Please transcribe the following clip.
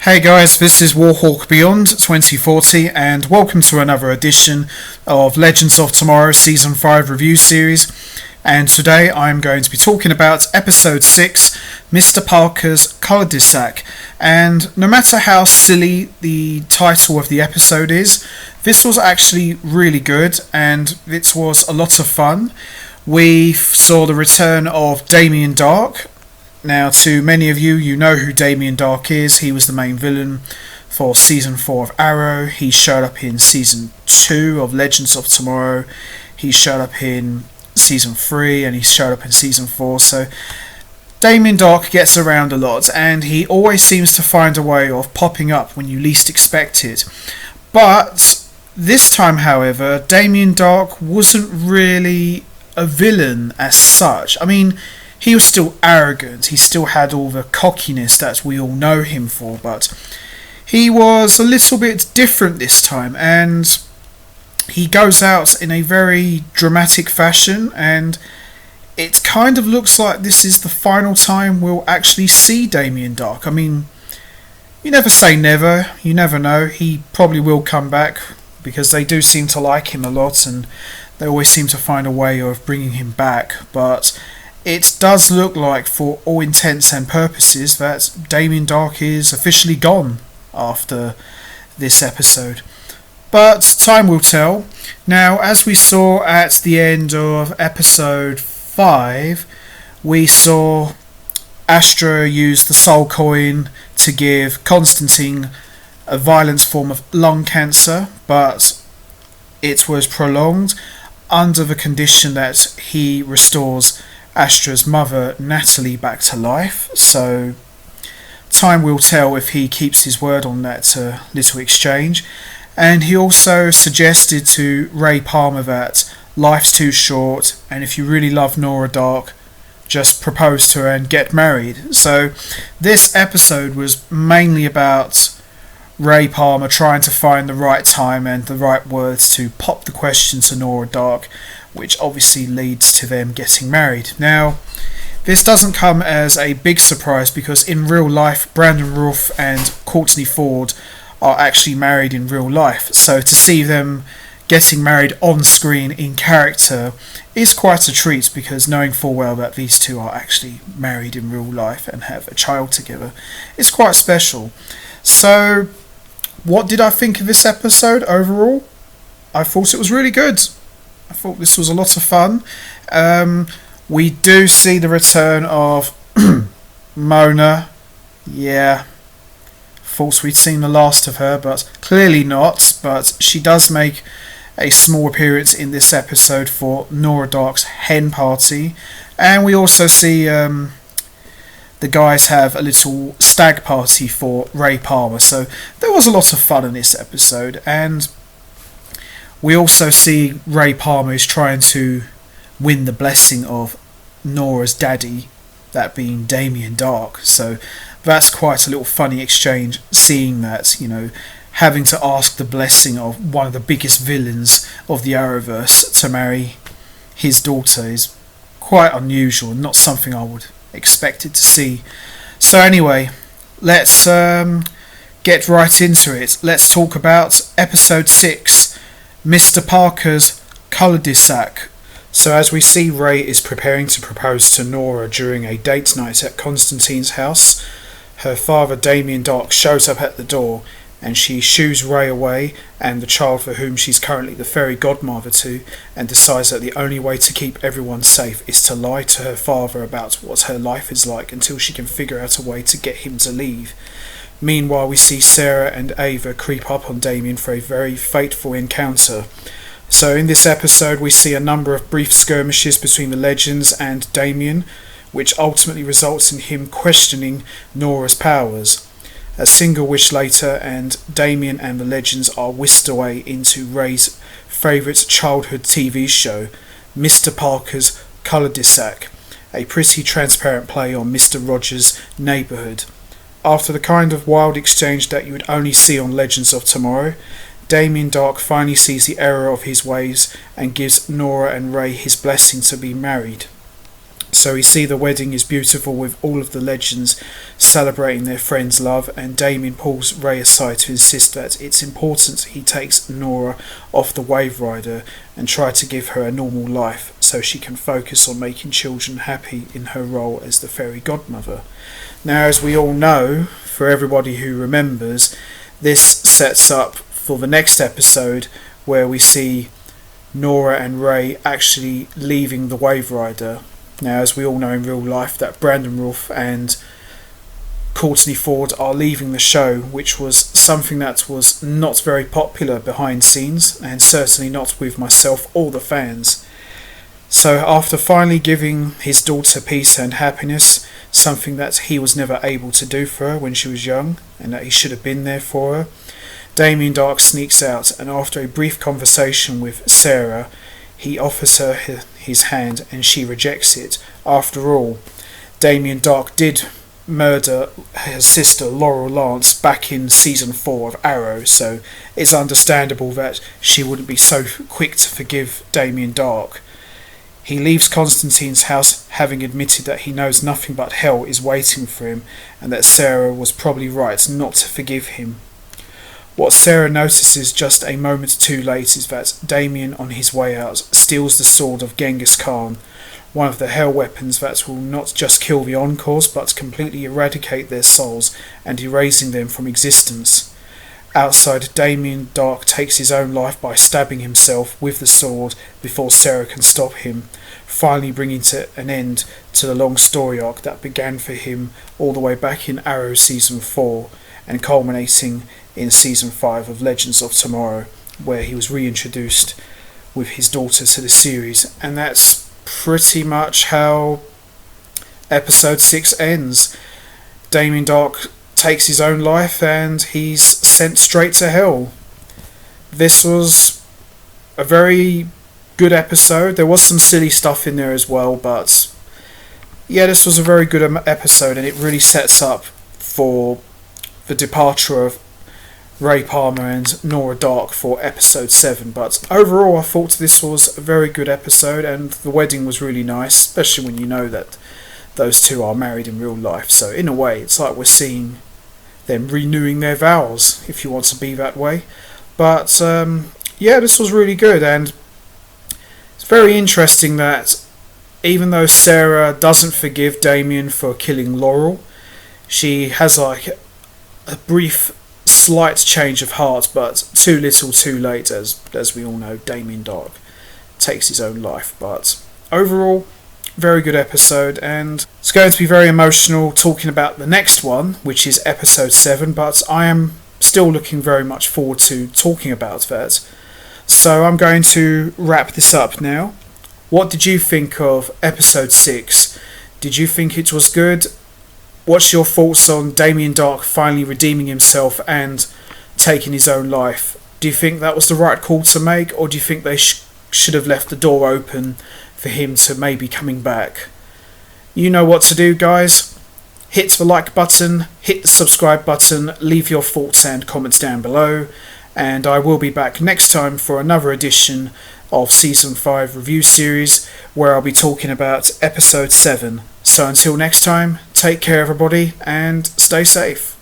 Hey guys, this is Warhawk Beyond 2040 and welcome to another edition of Legends of Tomorrow Season 5 review series. And today I'm going to be talking about Episode 6, Mr. Parker's Cul De Sac. And no matter how silly the title of the episode is, this was actually really good and it was a lot of fun. We saw the return of Damien Darhk. Now, to many of you, you know who Damien Darhk is. He was the main villain for Season 4 of Arrow. He showed up in Season 2 of Legends of Tomorrow. He showed up in Season 3 and he showed up in Season 4. So, Damien Darhk gets around a lot and he always seems to find a way of popping up when you least expect it. But this time, however, Damien Darhk wasn't really a villain as such. I mean, he was still arrogant, he still had all the cockiness that we all know him for, but he was a little bit different this time, and he goes out in a very dramatic fashion, and it kind of looks like this is the final time we'll actually see Damien Darhk. I mean, you never say never, you never know, he probably will come back, because they do seem to like him a lot, and they always seem to find a way of bringing him back, but it does look like, for all intents and purposes, that Damien Darhk is officially gone after this episode. But time will tell. Now, as we saw at the end of episode 5, we saw Astra use the soul coin to give Constantine a violent form of lung cancer, but it was prolonged under the condition that he restores Astra's mother, Natalie, back to life. So time will tell if he keeps his word on that little exchange. And he also suggested to Ray Palmer that life's too short, and if you really love Nora Darhk, just propose to her and get married. So this episode was mainly about Ray Palmer trying to find the right time and the right words to pop the question to Nora Darhk, which obviously leads to them getting married. Now, this doesn't come as a big surprise because in real life, Brandon Routh and Courtney Ford are actually married in real life. So to see them getting married on screen in character is quite a treat, because knowing full well that these two are actually married in real life and have a child together is quite special. So, what did I think of this episode overall? I thought it was really good. I thought this was a lot of fun. We do see the return of Mona. Yeah, thought we'd seen the last of her, but clearly not. But she does make a small appearance in this episode for Nora Darhk's hen party. And we also see the guys have a little stag party for Ray Palmer. So there was a lot of fun in this episode, and we also see Ray Palmer is trying to win the blessing of Nora's daddy, that being Damien Darhk. So that's quite a little funny exchange, seeing that, you know, having to ask the blessing of one of the biggest villains of the Arrowverse to marry his daughter is quite unusual, not something I would expected to see. So anyway, let's get right into it. Let's talk about episode 6, Mr. Parker's Cul De Sac. So as we see, Ray is preparing to propose to Nora during a date night at Constantine's house. Her father, Damien Darhk, shows up at the door and she shoos Ray away and the child for whom she's currently the fairy godmother to, and decides that the only way to keep everyone safe is to lie to her father about what her life is like until she can figure out a way to get him to leave. Meanwhile, we see Sarah and Ava creep up on Damien for a very fateful encounter. So in this episode we see a number of brief skirmishes between the Legends and Damien, which ultimately results in him questioning Nora's powers. A single wish later and Damien and the Legends are whisked away into Ray's favourite childhood TV show, Mr. Parker's Cul De Sac, a pretty transparent play on Mr. Rogers' Neighbourhood. After the kind of wild exchange that you would only see on Legends of Tomorrow, Damien Darhk finally sees the error of his ways and gives Nora and Ray his blessing to be married. So we see the wedding is beautiful with all of the legends celebrating their friend's love, and Damien pulls Ray aside to insist that it's important he takes Nora off the Wave Rider and try to give her a normal life so she can focus on making children happy in her role as the fairy godmother. Now, as we all know, for everybody who remembers, this sets up for the next episode where we see Nora and Ray actually leaving the Wave Rider. Now, as we all know in real life, that Brandon Routh and Courtney Ford are leaving the show, which was something that was not very popular behind scenes, and certainly not with myself or the fans. So after finally giving his daughter peace and happiness, something that he was never able to do for her when she was young, and that he should have been there for her, Damien Darhk sneaks out, and after a brief conversation with Sarah, he offers her his hand and she rejects it. After all, Damien Darhk did murder his sister Laurel Lance back in season 4 of Arrow, so it's understandable that she wouldn't be so quick to forgive Damien Darhk. He leaves Constantine's house having admitted that he knows nothing but hell is waiting for him, and that Sarah was probably right not to forgive him. What Sarah notices just a moment too late is that Damien, on his way out, steals the sword of Genghis Khan, one of the hell weapons that will not just kill the Encores but completely eradicate their souls and erasing them from existence. Outside, Damien Darhk takes his own life by stabbing himself with the sword before Sarah can stop him, finally bringing to an end to the long story arc that began for him all the way back in Arrow season 4 and culminating in season 5 of Legends of Tomorrow, where he was reintroduced with his daughter to the series. And that's pretty much how episode 6 ends. Damien Darhk takes his own life and he's sent straight to hell. This was a very good episode. There was some silly stuff in there as well, but yeah, this was a very good episode, and it really sets up for the departure of Ray Palmer and Nora Darhk for episode 7. But overall, I thought this was a very good episode, and the wedding was really nice, especially when you know that those two are married in real life. So in a way, it's like we're seeing them renewing their vows, if you want to be that way. But yeah, this was really good, and it's very interesting that even though Sarah doesn't forgive Damien for killing Laurel, she has like a brief slight change of heart, but too little too late, as we all know. Damien Darhk takes his own life. But overall, very good episode, and it's going to be very emotional talking about the next one, which is episode 7, but I am still looking very much forward to talking about that. So I'm going to wrap this up now. What did you think of episode 6? Did you think it was good? What's your thoughts on Damien Darhk finally redeeming himself and taking his own life? Do you think that was the right call to make, or do you think they should have left the door open for him to maybe coming back? You know what to do, guys. Hit the like button, hit the subscribe button, leave your thoughts and comments down below, and I will be back next time for another edition of Season 5 review series, where I'll be talking about episode 7. So until next time, take care everybody, and stay safe.